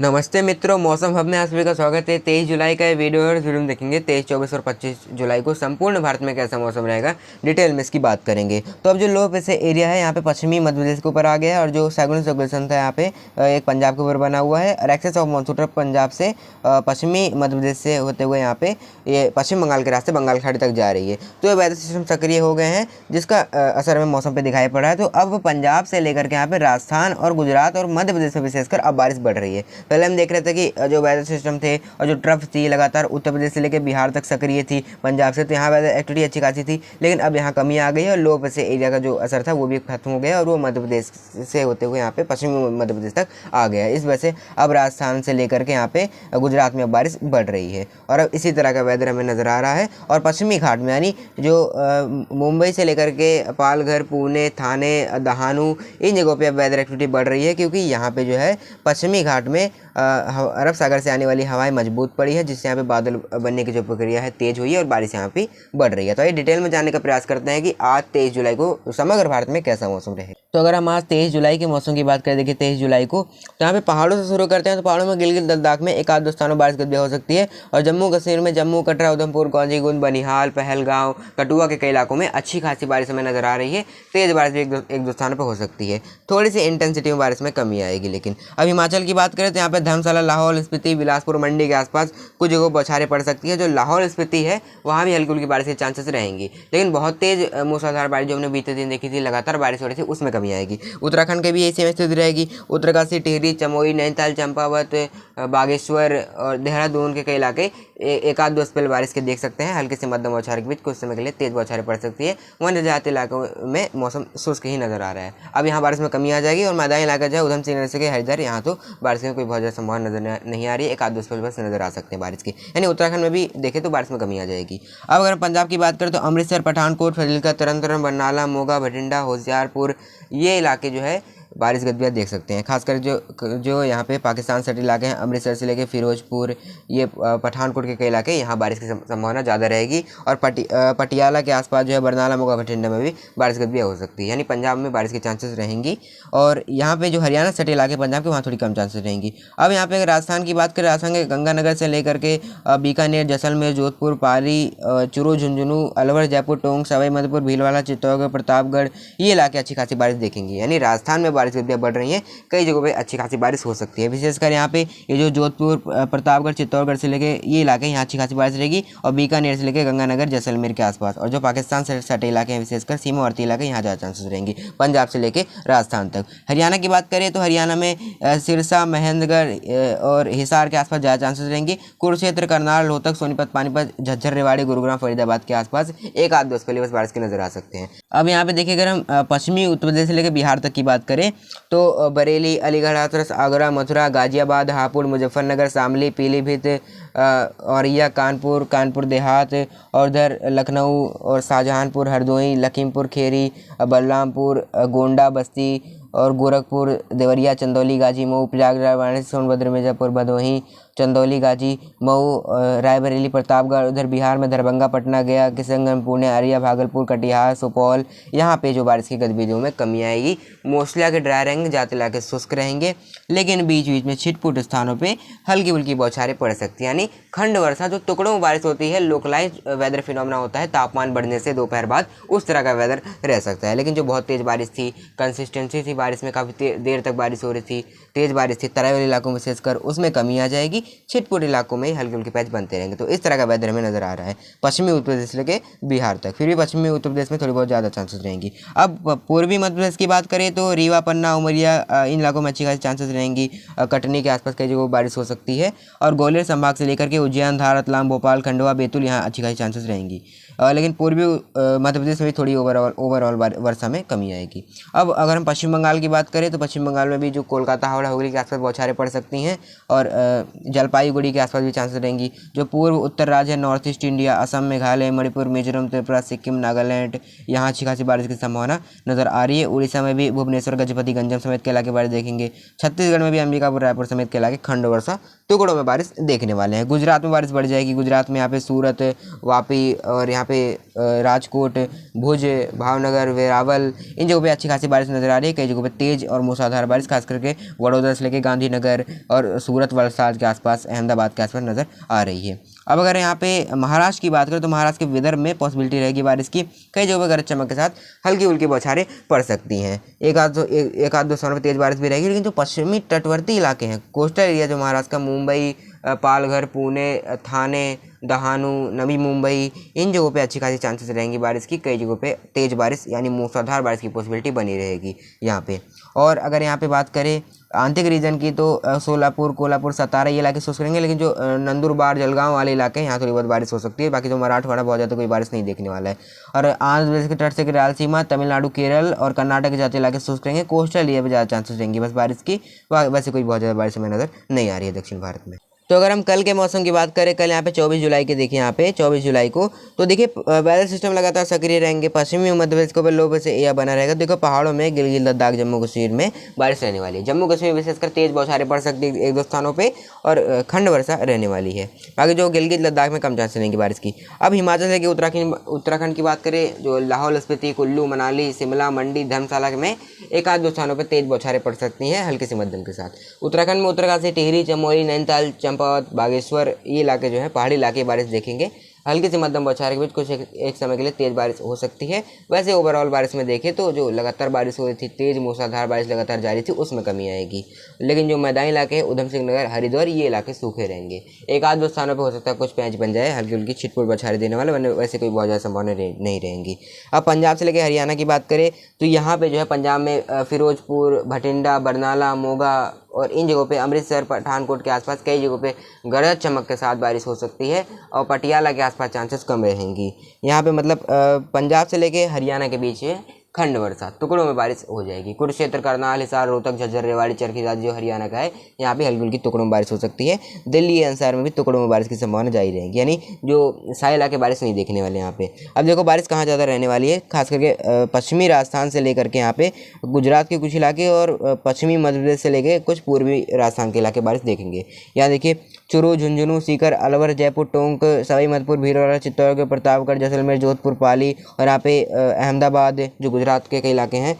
नमस्ते मित्रों, मौसम हब में आप सभी का स्वागत है। 23 जुलाई का ये वीडियो और वीडियो में देखेंगे 23, 24 और 25 जुलाई को संपूर्ण भारत में कैसा मौसम रहेगा, डिटेल में इसकी बात करेंगे। तो अब जो लो प्रेशर एरिया है यहाँ पे पश्चिमी मध्य प्रदेश के ऊपर आ गया है और जो साइक्लोनिक सर्कुलेशन था यहाँ पे एक पंजाब के ऊपर बना हुआ है और एक्सेस ऑफ मानसून पंजाब से पश्चिमी मध्य प्रदेश से होते हुए यहाँ पे ये पश्चिम बंगाल के रास्ते बंगाल खाड़ी तक जा रही है। तो ये वेदर सिस्टम सक्रिय हो गए हैं जिसका असर हमें मौसम पर दिखाई पड़ रहा है। तो अब पंजाब से लेकर के यहाँ पे राजस्थान और गुजरात और मध्य प्रदेश में विशेषकर अब बारिश बढ़ रही है। पहले हम देख रहे थे कि जो वेदर सिस्टम थे और जो ट्रफ थी लगातार उत्तर प्रदेश से लेकर बिहार तक सक्रिय थी पंजाब से, तो यहाँ वेदर एक्टिविटी अच्छी खासी थी। लेकिन अब यहाँ कमी आ गई है और लो प्रेशर एरिया का जो असर था वो भी खत्म हो गया और वो मध्य प्रदेश से होते हुए यहाँ पे पश्चिमी मध्य प्रदेश तक आ गया है। इस वजह से अब राजस्थान से लेकर के यहाँ पे गुजरात में अब बारिश बढ़ रही है और अब इसी तरह का वेदर हमें नज़र आ रहा है। और पश्चिमी घाट में यानी जो मुंबई से लेकर के पालघर, पुणे, थाने, दहानू, इन जगहों पे अब वेदर एक्टिविटी बढ़ रही है क्योंकि यहाँ पे जो है पश्चिमी घाट में अरब सागर से आने वाली हवाएं मजबूत पड़ी है जिससे यहाँ पे बादल बनने की जो प्रक्रिया है तेज हुई है और बारिश यहाँ पे बढ़ रही है। तो ये डिटेल में जानने का प्रयास करते हैं कि आज 23 जुलाई को समग्र भारत में कैसा मौसम रहेगा। तो अगर हम आज 23 जुलाई के मौसम की बात करें, देखिए 23 जुलाई को तो यहाँ पे पहाड़ों से शुरू करते हैं। तो पहाड़ों में गिलगित लद्दाख में एक आध दो स्थानों बारिश गतिविधि हो सकती है और जम्मू कश्मीर में जम्मू, कटरा, उधमपुर, कौंजीगुंड, बनिहाल, पहलगांव, कठुआ के कई इलाकों में अच्छी खासी बारिश हमें नजर आ रही है। तेज बारिश भी एक दो स्थानों पर हो सकती है। थोड़ी सी इंटेंसिटी में बारिश में कमी आएगी। लेकिन अब हिमाचल की बात करें तो यहाँ पे धर्मशाला, लाहौल स्पीति, बिलासपुर, मंडी के आसपास कुछ जगहों बौछारें पड़ सकती है। जो लाहौल स्पीति है वहाँ भी हल्की हल्की बारिश के चांसेस रहेंगी। लेकिन बहुत तेज मूसलाधार बारिश जो हमने बीते दिन देखी थी, लगातार बारिश हो रही थी, उसमें कमी आएगी। उत्तराखंड के भी यही सेम स्थिति रहेगी। उत्तरकाशी, टिहरी, चमोली, नैनीताल, चंपावत, बागेश्वर और देहरादून के कई इलाके एक आध दो स्पेल बारिश के देख सकते हैं। हल्के से मध्यम बौछारें के बीच कुछ समय के लिए तेज बौछारें पड़ सकती है। वहीं जनजातीय इलाकों में मौसम शुष्क ही नजर आ रहा है। अब यहाँ बारिश में कमी आ जाएगी और मैदानी इलाका जो है उधम सिंह से हरिद्वार, यहाँ तो बारिश की कोई बहुत ज़्यादा संभावना नजर नहीं आ रही है। एक आध दो स्पेल बस नजर आ सकते हैं बारिश की। यानी उत्तराखंड में भी देखें तो बारिश में कमी आ जाएगी। अब अगर पंजाब की बात करें तो अमृतसर, पठानकोट, फजीलका, तरन तारण, बरनाला, मोगा, भटिंडा, होशियारपुर, ये इलाके जो है बारिश गतिविधियाँ देख सकते हैं। खासकर जो यहाँ पे पाकिस्तान सटे इलाके हैं, अमृतसर से लेके फिरोजपुर, ये पठानकोट के कई इलाके, यहाँ बारिश की संभावना ज़्यादा रहेगी। और पटियाला के आसपास जो है बरनाला, मोगा, भटिंडा में भी बारिश गतिविधियाँ हो सकती है। यानी पंजाब में बारिश के चांसेस रहेंगी। और यहाँ पे जो हरियाणा सटे इलाके पंजाब के, वहाँ थोड़ी कम चांसेस रहेंगी। अब यहाँ पे अगर राजस्थान की बात करें, राजस्थान के गंगानगर से लेकर के बीकानेर, जैसलमेर, जोधपुर, पाली, चूरू, झुंझुनू, अलवर, जयपुर, टोंक, सवाई माधोपुर, भीलवाड़ा, चित्तौड़गढ़, प्रतापगढ़, ये इलाके अच्छी खासी बारिश देखेंगी। यानी राजस्थान में बारिश गतिविधियाँ बढ़ रही हैं। कई जगहों पे अच्छी खासी बारिश हो सकती है। विशेषकर यहाँ पे ये जो जोधपुर, प्रतापगढ़, चित्तौड़गढ़ से लेके ये इलाके, यहाँ अच्छी खासी बारिश रहेगी। और बीकानेर से लेकर गंगानगर, जैसलमेर के आसपास और जो पाकिस्तान से सटे इलाके हैं, विशेषकर सीमावर्ती इलाके, यहाँ ज़्यादा चांसेस रहेंगी। पंजाब से लेकर राजस्थान तक। हरियाणा की बात करें तो हरियाणा में सिरसा, महेंद्रगढ़ और हिसार के आसपास ज़्यादा चांसेस रहेंगे। कुरुक्षेत्र, करनाल, रोहतक, सोनीपत, पानीपत, झज्जर, रेवाड़ी, गुरुग्राम, फरीदाबाद के आसपास एक आध दो स्पेल बस बारिश के नजर आ सकते हैं। अब यहाँ पे देखिए, अगर हम पश्चिमी उत्तर प्रदेश से लेकर बिहार तक की बात करें तो बरेली, अलीगढ़, हाथरस, आगरा, मथुरा, गाजियाबाद, हापुड़, मुजफ्फरनगर, शामली, पीलीभीत, औरैया, कानपुर देहात और इधर लखनऊ और शाहजहांपुर, हरदोई, लखीमपुर खीरी, बलरामपुर, गोंडा, बस्ती और गोरखपुर, देवरिया, चंदौली, गाजी, मऊ, प्रयागराज, वाराणसी, सोनभद्र, मिर्जापुर, भदोही, चंदौली, गाजी, मऊ, रायबरेली, प्रतापगढ़, उधर बिहार में दरभंगा, पटना, गया, किशनगंज, पुणे, अररिया, भागलपुर, कटिहार, सुपौल, यहाँ पे जो बारिश की गतिविधियों में कमी आएगी। मोस्टली के ड्राई रहेंगे, ज़्यादा इलाके शुष्क रहेंगे, लेकिन बीच बीच में छिटपुट स्थानों पे हल्की फुल्की बौछारें पड़ सकती है। यानी खंड वर्षा जो टुकड़ों में बारिश होती है, लोकलाइज वेदर फिनोमेना होता है तापमान बढ़ने से दोपहर बाद, उस तरह का वेदर रह सकता है। लेकिन जो बहुत तेज़ बारिश थी, कंसिस्टेंसी थी बारिश में, काफ़ी देर तक बारिश हो रही थी, तेज़ बारिश थी, तराई वाले इलाकों में विशेषकर, उसमें कमी आ जाएगी। छिटपुट इलाकों में हल्के हल्के पैच बनते रहेंगे। तो इस तरह का वेदर हमें नजर आ रहा है पश्चिमी उत्तर प्रदेश से लेकर बिहार तक। फिर भी पश्चिमी उत्तर प्रदेश में थोड़ी बहुत ज़्यादा चांसेस रहेंगी। अब पूर्वी मध्य प्रदेश की बात करें तो रीवा, पन्ना, उमरिया, इन इलाकों में अच्छी खासी चांसेस रहेंगी। कटनी के आसपास कई जगहों बारिश हो सकती है। और ग्वालियर संभाग से लेकर के उज्जैन, धार, रतलाम, भोपाल, खंडवा, बैतूल, यहाँ अच्छी खासी चांसेस रहेंगी। लेकिन पूर्वी मध्य प्रदेश में भी थोड़ी ओवरऑल वर्षा में कमी आएगी। अब अगर हम पश्चिम बंगाल की बात करें तो पश्चिम बंगाल में भी जो कोलकाता, हावड़ा, हुगली के आसपास बौछारें पड़ सकती हैं। और जलपाईगुड़ी के आसपास भी चांसेस रहेंगी। जो पूर्व उत्तर राज्य है north east India, Assam, Meghalaya, Manipur, Mizoram, Tripura, Sikkim, Nagaland, यहाँ अच्छी खासी बारिश की संभावना नजर आ रही है। उड़ीसा में भी भुवनेश्वर, गजपति, गंजम समेत के इलाके बारिश देखेंगे। छत्तीसगढ़ में भी अंबिकापुर, रायपुर समेत के इलाके खंड वर्षा टुकड़ों में बारिश देखने वाले हैं। गुजरात में बारिश बढ़ जाएगी। गुजरात में यहाँ पे सूरत, वापी और यहाँ पे राजकोट, भुज, भावनगर, वेरावल, इन जगहों पे अच्छी खासी बारिश नजर आ रही है। कई जगहों पे तेज और मूसलाधार बारिश खास करके वडोदरा से लेकर गांधीनगर और सूरत, वलसाड के आसपास, अहमदाबाद के आसपास नजर आ रही है। अब अगर यहाँ पे महाराष्ट्र की बात करें तो महाराष्ट्र के विदर्भ में पॉसिबिलिटी रहेगी बारिश की। कई जगहों पर गरज चमक के साथ हल्की फुल्की बौछारें पड़ सकती हैं। एक आध दो स्थानों पर तेज बारिश भी रहेगी। लेकिन जो पश्चिमी तटवर्ती इलाके हैं, कोस्टल एरिया जो महाराष्ट्र का, मुंबई, पालघर, पुणे, थाने, दहानू, नवी मुंबई, इन जगहों पे अच्छी खासी चांसेस रहेंगी बारिश की। कई जगहों पे तेज बारिश यानी मूसलाधार बारिश की पॉसिबिलिटी बनी रहेगी यहाँ पे। और अगर यहाँ पे बात करें आंतरिक रीजन की तो सोलापुर, कोल्हापुर, सतारा ये इलाके शुष्क रहेंगे। लेकिन जो नंदुरबार, जलगांव वाले इलाके हैं यहाँ थोड़ी बहुत बारिश हो सकती है। बाकी जो मराठवाड़ा बहुत ज़्यादा कोई बारिश नहीं देखने वाला है। और आंध्र प्रदेश के तट से रायलसीमा, तमिलनाडु, केरल और कर्नाटक के जाते इलाके शुष्क रहेंगे। कोस्टल एरिया पर ज़्यादा चांसेस रहेंगी बस बारिश की। वैसे कोई बहुत ज़्यादा बारिश हमें नज़र नहीं आ रही है दक्षिण भारत में। तो अगर हम कल के मौसम की बात करें, कल यहाँ पे 24 जुलाई के देखिए, यहाँ पे 24 जुलाई को तो देखिए वेदर सिस्टम लगातार सक्रिय रहेंगे। पश्चिमी मध्य प्रदेश के ऊपर लो प्रेशर एरिया बना रहेगा। देखो पहाड़ों में गिलगित, लद्दाख, जम्मू कश्मीर में बारिश रहने वाली है। जम्मू कश्मीर विशेषकर तेज बौछारें पड़ सकती है एक दो स्थानों पे और खंड वर्षा रहने वाली है। बाकी जो गिलगित, लद्दाख में कम चांसेस रहेंगे बारिश की। अब हिमाचल से उत्तराखंड की बात करें, जो लाहौल स्पीति, कुल्लू, मनाली, शिमला, मंडी, धर्मशाला में एक आध दो स्थानों पर तेज बौछारें पड़ सकती हैं हल्के से मध्यम के साथ। उत्तराखंड में उत्तरकाशी, टिहरी, चमोली, नैनीताल, चंपावत, बागेश्वर, ये इलाके जो है पहाड़ी इलाके बारिश देखेंगे। हल्की से मध्यम बौछारें के बीच कुछ एक समय के लिए तेज बारिश हो सकती है। वैसे ओवरऑल बारिश में देखें तो जो लगातार बारिश हो रही थी, तेज मूसलाधार बारिश लगातार जारी थी, उसमें कमी आएगी। लेकिन जो मैदानी इलाके हैं, उधम सिंह नगर, हरिद्वार, ये इलाके सूखे रहेंगे। एक आध दो स्थानों पर हो सकता है कुछ पैंच बन जाए, हल्की हल्की छिटपुट बौछारें देने वाले, वैसे कोई बहुत ज़्यादा संभावना नहीं रहेंगी। अब पंजाब से लेकर हरियाणा की बात करें तो यहाँ पे जो है पंजाब में फिरोजपुर, भटिंडा, बरनाला, मोगा और इन जगहों पे, अमृतसर, पठानकोट के आसपास कई जगहों पे गरज चमक के साथ बारिश हो सकती है। और पटियाला के आसपास चांसेस कम रहेंगी। यहाँ पे मतलब पंजाब से लेके हरियाणा के बीच है खंड वर्षा, टुकड़ों में बारिश हो जाएगी। कुरुक्षेत्र, करनाल, हिसार, रोहतक, झज्जर, रेवाड़ी, चरखी राज्य जो हरियाणा का है, यहाँ पे हल्की हल्की टुकड़ों में बारिश हो सकती है। दिल्ली, एनसीआर में भी टुकड़ों में बारिश की संभावना जारी रहेगी। यानी जो सारे इलाके बारिश नहीं देखने वाले यहाँ पे। अब देखो बारिश कहाँ ज़्यादा रहने वाली है, खास करके पश्चिमी राजस्थान से लेकर के यहाँ पे गुजरात के कुछ इलाके और पश्चिमी मध्य प्रदेश से लेकर कुछ पूर्वी राजस्थान के इलाके बारिश देखेंगे। यहाँ देखिए चूरू, झुंझुनू, सीकर, अलवर, जयपुर, टोंक, सवाई माधोपुर, भीलवाड़ा, चित्तौड़गढ़, प्रतापगढ़, जैसलमेर, जोधपुर, पाली और यहाँ पे अहमदाबाद, जो गुजरात के कई इलाके हैं,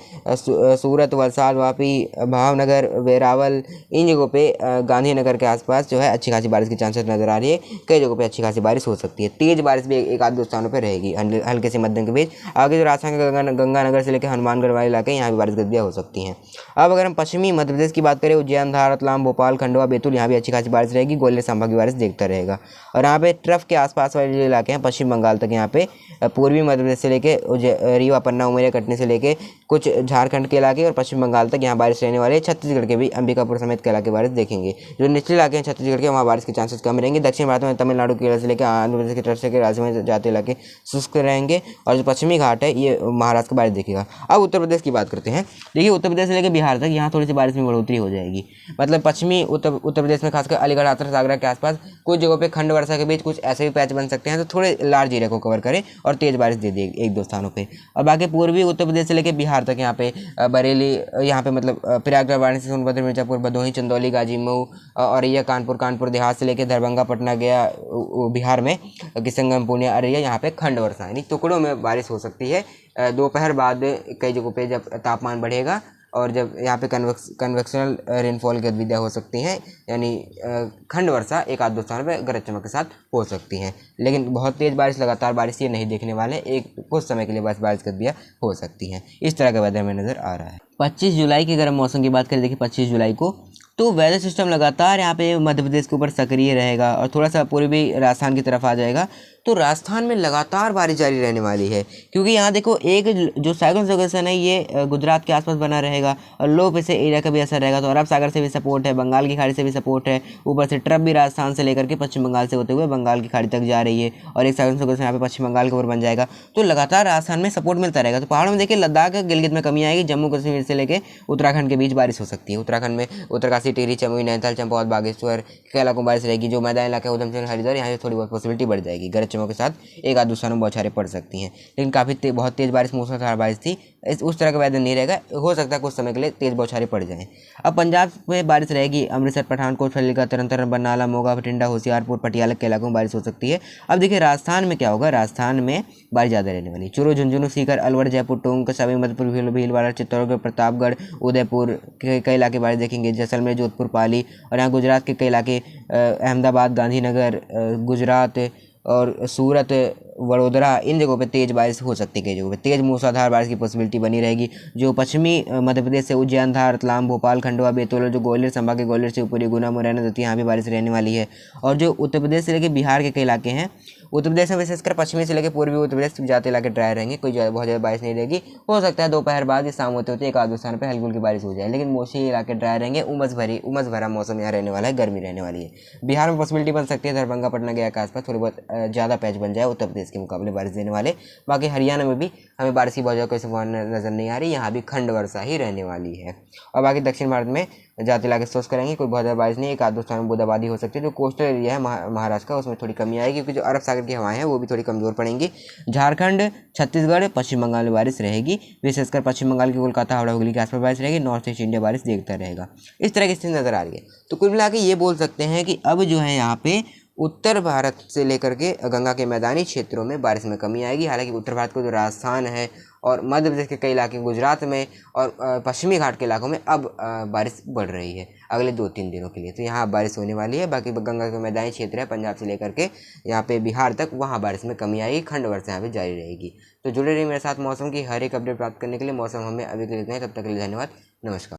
सूरत, वलसाड, वापी, भावनगर, वेरावल, इन जगहों पे गांधीनगर के आसपास जो है अच्छी खासी बारिश की चांसेस नज़र आ रही है। कई जगहों पे अच्छी खासी बारिश हो सकती है। तेज बारिश भी एक आध दो स्थानों पर रहेगी हल्के से मध्यम के बीच। आगे जो राजस्थान के गंगानगर से लेकर हनुमानगढ़ वाले इलाके, यहाँ भी बारिश गतिविधियाँ हो सकती हैं। अब अगर हम पश्चिमी मध्य प्रदेश की बात करें, उज्जैन, धार, रतलाम, भोपाल, खंडवा, बैतूल, यहाँ भी अच्छी खासी बारिश रहेगी। ग्वालियर संभाग की बारिश देखता रहेगा। और यहाँ पे ट्रफ के आसपास वाले जो इलाके हैं पश्चिम बंगाल तक, यहाँ पे पूर्वी मध्य प्रदेश से लेके रीवा, पन्ना, उमरिया, कटनी से लेके कुछ झारखंड के इलाके और पश्चिम बंगाल तक यहाँ बारिश रहने वाले। छत्तीसगढ़ के भी अंबिकापुर समेत के इलाके बारिश देखेंगे। जो निचले इलाके हैं छत्तीसगढ़ के, वहाँ बारिश के चांसेस कम रहेंगे। दक्षिण भारत में तमिलनाडु, केरल से लेकर आंध्र प्रदेश के तट से राज्य में जाते इलाके शुष्क रहेंगे। और जो पश्चिमी घाट है ये महाराष्ट्र का बारिश देखेगा। अब उत्तर प्रदेश की बात करते हैं। देखिए उत्तर प्रदेश से लेकर बिहार तक यहाँ थोड़ी सी बारिश में बढ़ोतरी हो जाएगी। मतलब पश्चिमी उत्तर प्रदेश में खासकर अलीगढ़, हाथरस, आगरा के आसपास कुछ जगहों पे खंड वर्षा के बीच कुछ ऐसे भी पैच बन सकते हैं, तो थोड़े लार्ज एरिया को कवर करें और तेज बारिश दे दे एक दो स्थानों पे। और बाकी पूर्वी उत्तर प्रदेश से लेकर बिहार तक यहाँ पे बरेली, यहाँ पे मतलब प्रयागराज, वाराणसी, सोनभद्र, मिर्जापुर, भदोही, चंदौली, गाजीमऊ, औरैया, कानपुर देहात से लेकर दरभंगा, पटना, गया बिहार में, किशनगंज, पूर्णिया, अररिया, यहाँ पे खंड वर्षा यानी टुकड़ों में बारिश हो सकती है। दोपहर बाद कई जगहों पे जब तापमान बढ़ेगा और जब यहाँ पे कन्वेक्शनल रेनफॉल की गतिविधियाँ हो सकती हैं, यानी खंड वर्षा एक आध दो स्थानों पर गरज चमक के साथ हो सकती हैं। लेकिन बहुत तेज़ बारिश, लगातार बारिश ये नहीं देखने वाले, एक कुछ समय के लिए बस बारिश गतिविधियाँ हो सकती हैं। इस तरह का वेदर में नज़र आ रहा है। 25 जुलाई की अगर हम मौसम की बात करें, देखिए 25 जुलाई को तो वेदर सिस्टम लगातार यहाँ पे मध्य प्रदेश के ऊपर सक्रिय रहेगा और थोड़ा सा पूर्वी राजस्थान की तरफ आ जाएगा। तो राजस्थान में लगातार बारिश जारी रहने वाली है, क्योंकि यहाँ देखो एक जो साइक्लोन सर्कुलेशन है ये गुजरात के आसपास बना रहेगा और लो प्रेशर एरिया का भी असर रहेगा। तो अरब सागर से भी सपोर्ट है, बंगाल की खाड़ी से भी सपोर्ट है, ऊपर से ट्रफ भी राजस्थान से लेकर के पश्चिम बंगाल से होते हुए बंगाल की खाड़ी तक जा रही है और एक साइक्लोन सर्कुलेशन यहाँ पे पश्चिम बंगाल के ऊपर बन जाएगा। तो लगातार राजस्थान में सपोर्ट मिलता रहेगा। तो पहाड़ों में देखिए लद्दाख गिलगित में कमी आएगी, जम्मू कश्मीर से लेकर उत्तराखंड के बीच बारिश हो सकती है। उत्तराखंड में उत्तरकाशी, टिहरी, चमोली, नैनीताल, चंपावत, बागेश्वर के इलाकों में बारिश रहेगी। जो मैदानी इलाके उधमसिंह, हरिद्वार, यहाँ से थोड़ी बहुत पॉसिबिलिटी बढ़ जाएगी। गरज चमक के साथ एक आध दो स्थानों में बौछारें पड़ सकती हैं, लेकिन काफ़ी बहुत तेज़ बारिश, मूसलाधार बारिश थी। उस तरह का वेदर नहीं रहेगा, हो सकता है कुछ समय के लिए तेज़ बौछारें पड़ जाएँ। अब पंजाब में बारिश रहेगी, अमृतसर, पठानकोट, फजीलका, तरन तारन, बरनाला, मोगा, बठिंडा, होशियारपुर, पटियाला के इलाकों में बारिश हो सकती है। अब देखिए राजस्थान में क्या होगा, राजस्थान में बारिश ज़्यादा रहने वाली। चूरू, झुंझुनू, सीकर, अलवर, जयपुर, टोंक, सवाई माधोपुर, भीलवाड़ा, चित्तौड़गढ़, प्रतापगढ़, उदयपुर के कई इलाके बारिश देखेंगे। जैसलमेर, जोधपुर, पाली और यहाँ गुजरात के कई इलाके, अहमदाबाद, गांधीनगर, गुजरात और सूरत, वडोदरा, इन जगहों पे तेज़ बारिश हो सकती है। कई जगहों पे तेज़ मूसलाधार बारिश की पॉसिबिलिटी बनी रहेगी। जो पश्चिमी मध्य प्रदेश से उज्जैन, धार, रतलाम, भोपाल, खंडवा, बैतूल, जो ग्वालियर संभाग के ग्वालियर से ऊपरी गुना, मुरैना, दतिया, यहाँ भी बारिश रहने वाली है। और जो उत्तर प्रदेश से लेकर बिहार के कई इलाके हैं, उत्तर प्रदेश में विशेषकर पश्चिमी से लेकर पूर्वी उत्तर प्रदेश ज़्यादा इलाके ड्राई रहेंगे, कोई बहुत ज़्यादा बारिश नहीं रहेगी। हो सकता है दोपहर बाद या शाम होते होते एक आध स्थान पर हल्की हल्की बारिश हो जाए, लेकिन मोस्टली इलाके ड्राई रहेंगे। उमस भरा मौसम यहाँ रहने वाला है, गर्मी रहने वाली है। बिहार में पॉसिबिलिटी बन सकती है दरभंगा, पटना, गया के आसपास थोड़ी बहुत ज़्यादा पैच बन जाए उत्तर प्रदेश के मुकाबले बारिश देने वाले। बाकी हरियाणा में भी हमें बारिश की बहुत ज़्यादा कोई संभावना नज़र नहीं आ रही, यहाँ भी खंड वर्षा ही रहने वाली है। और बाकी दक्षिण भारत में ज़्यादा इलाके शुष्क करेंगे, कोई बहुत ज़्यादा बारिश नहीं, एक आध दो स्थान में बूंदाबांदी हो सकती है। जो कोस्टल एरिया है महाराष्ट्र का, उसमें थोड़ी कमी आएगी, क्योंकि जो अरब सागर की हवाएं हैं वो भी थोड़ी कमज़ोर पड़ेंगी। झारखंड, छत्तीसगढ़, पश्चिम बंगाल में बारिश रहेगी, विशेषकर पश्चिम बंगाल के कोलकाता, हावड़ा, हुगली के आसपास बारिश रहेगी। नॉर्थ ईस्ट इंडिया बारिश देखता रहेगा। इस तरह की स्थिति नज़र आ रही है। तो कुल मिला के ये बोल सकते हैं कि अब जो है यहाँ पे उत्तर भारत से लेकर के गंगा के मैदानी क्षेत्रों में बारिश में कमी आएगी। हालांकि उत्तर भारत को जो राजस्थान है और मध्य प्रदेश के कई इलाके, गुजरात में और पश्चिमी घाट के इलाकों में अब बारिश बढ़ रही है अगले 2-3 दिनों के लिए। तो यहाँ बारिश होने वाली है। बाकी गंगा के मैदानी क्षेत्र है पंजाब से लेकर के यहाँ पे बिहार तक, वहाँ बारिश में कमी आएगी, खंड वर्षा यहाँ पे जारी रहेगी। तो जुड़े रहिए मेरे साथ मौसम की हर एक अपडेट प्राप्त करने के लिए। मौसम हमें अभी के लिए इतना है, तब तक के लिए धन्यवाद, नमस्कार।